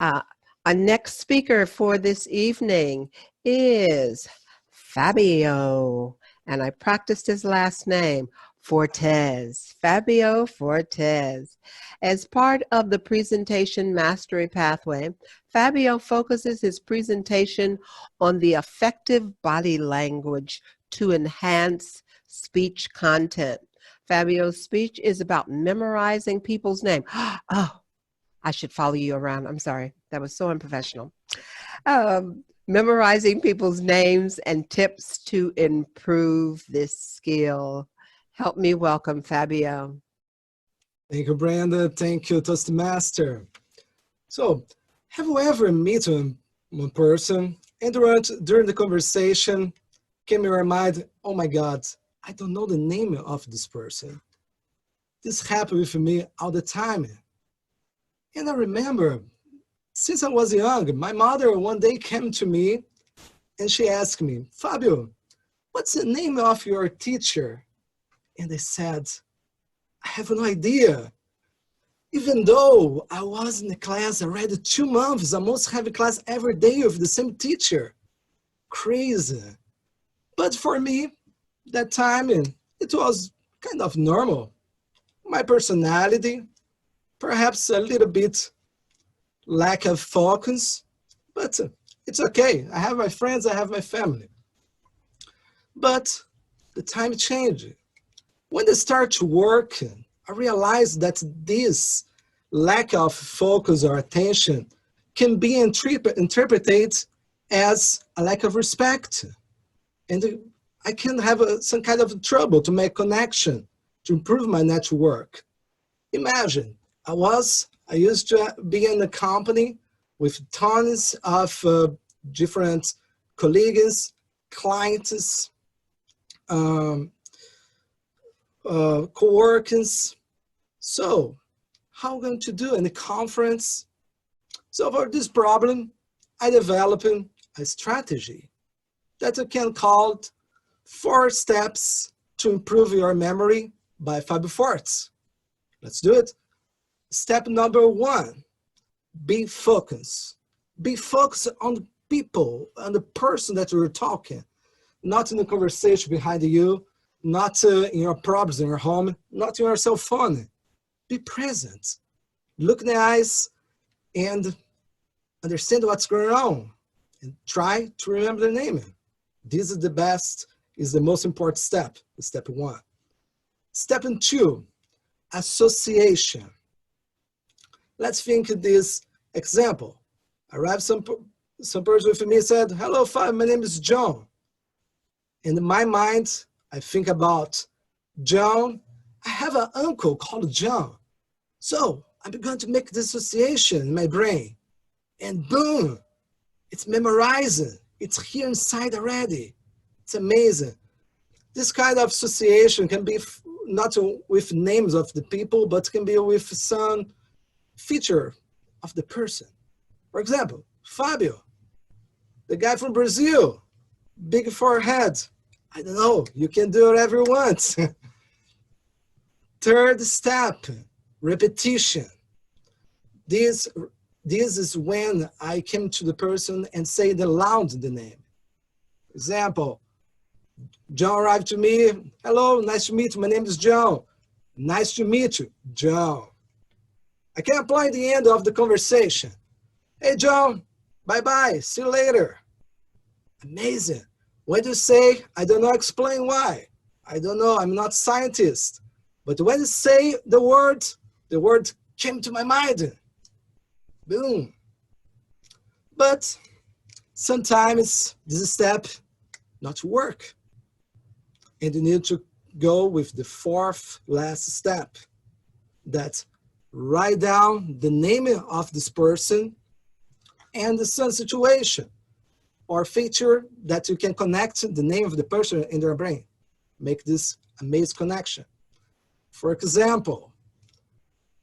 Uh, our next speaker for this evening is Fabio, and I practiced his last name, Fortes, Fabio Fortes. As part of the presentation mastery pathway, Fabio focuses his presentation on the effective body language to enhance speech content. Fabio's speech is about memorizing people's name. Oh, I should follow you around. I'm sorry. That was so unprofessional. Memorizing people's names and tips to improve this skill. Help me welcome Fabio. Thank you, Brenda. Thank you, Toastmaster. So, have you ever met one person and during the conversation came in your mind, oh my God, I don't know the name of this person. This happened with me all the time. And I remember, since I was young, my mother one day came to me and she asked me, Fabio, what's the name of your teacher? And I said, I have no idea. Even though I was in the class already 2 months, I must have a class every day with the same teacher. Crazy. But for me, that time, it was kind of normal. My personality, perhaps a little bit lack of focus, but it's okay. I have my friends, I have my family. But the time changed. When I start to work, I realized that this lack of focus or attention can be interpreted as a lack of respect. And I can have some kind of trouble to make connection, to improve my network. Imagine, I used to be in a company with tons of different colleagues, clients, co-workers. So how am I going to do in the conference? So for this problem, I developed a strategy that I can call 4 steps to improve your memory by Fabio Fortes. Let's do it. Step number 1, be focused. Be focused on the people, on the person that you're talking, not in the conversation behind you, not in your problems in your home, not in your cell phone. Be present. Look in the eyes and understand what's going on and try to remember the name. This is the most important step, step 1. Step 2, association. Let's think of this example. Arrived some person with me said, hello, Fabio, my name is John. And in my mind, I think about John. I have an uncle called John. So I'm going to make this association in my brain. And boom, it's memorizing. It's here inside already. It's amazing. This kind of association can be not with names of the people, but can be with some feature of the person. For example, Fabio, the guy from Brazil, big forehead. I don't know, you can do whatever you want. Third step, repetition. This is when I came to the person and say it aloud the name. Example, John arrived to me. Hello, nice to meet you. My name is John. Nice to meet you, John. I can apply the end of the conversation. Hey, John, bye-bye. See you later. Amazing. When you say, I don't know, explain why. I don't know, I'm not a scientist. But when you say the word came to my mind. Boom. But sometimes this step not work. And you need to go with the 4th last step. That write down the name of this person and some situation or feature that you can connect the name of the person in their brain. Make this amazing connection. For example,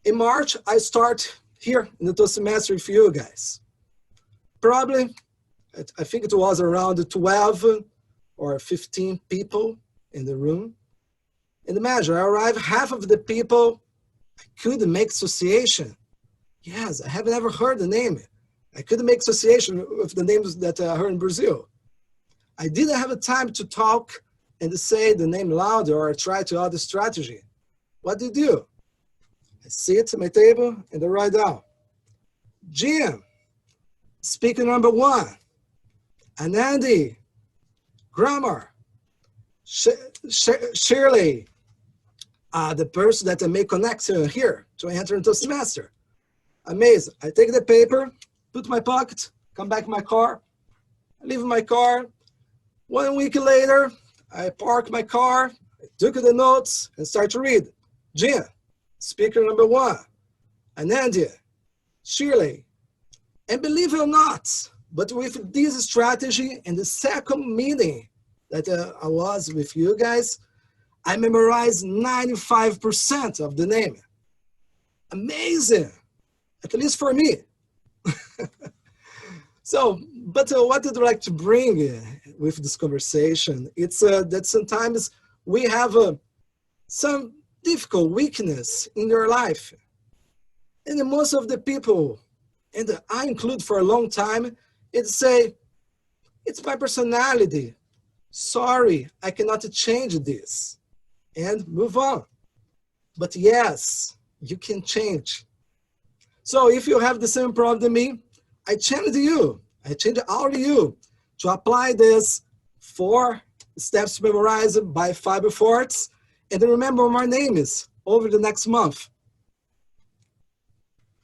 in March, I start here in the Toastmasters with you guys. Probably, I think it was around 12 or 15 people in the room. And imagine, I arrived, half of the people I couldn't make association. Yes, I have never heard the name. I couldn't make association with the names that I heard in Brazil. I didn't have the time to talk and to say the name louder or try to other strategy. What do? I sit at my table and I write down. Jim, speaker number 1. Anandi, grammar. Shirley, the person that I make connection here to enter into Toastmaster. Amazing. I take the paper, put in my pocket, come back in my car, I leave my car. 1 week later, I park my car, I took the notes and start to read. Jim, speaker number 1, Anandia, Shirley. And believe it or not, but with this strategy and the second meeting that I was with you guys, I memorized 95% of the name. Amazing, at least for me. So, but what I'd like to bring with this conversation, it's that sometimes we have some difficult weakness in your life. And most of the people, and I include for a long time, it say, it's my personality. Sorry, I cannot change this. And move on. But yes, you can change. So if you have the same problem to me, I challenge you, I challenge all of you to apply this 4 steps to memorize by Fabio Fortes. And remember my name is over the next month.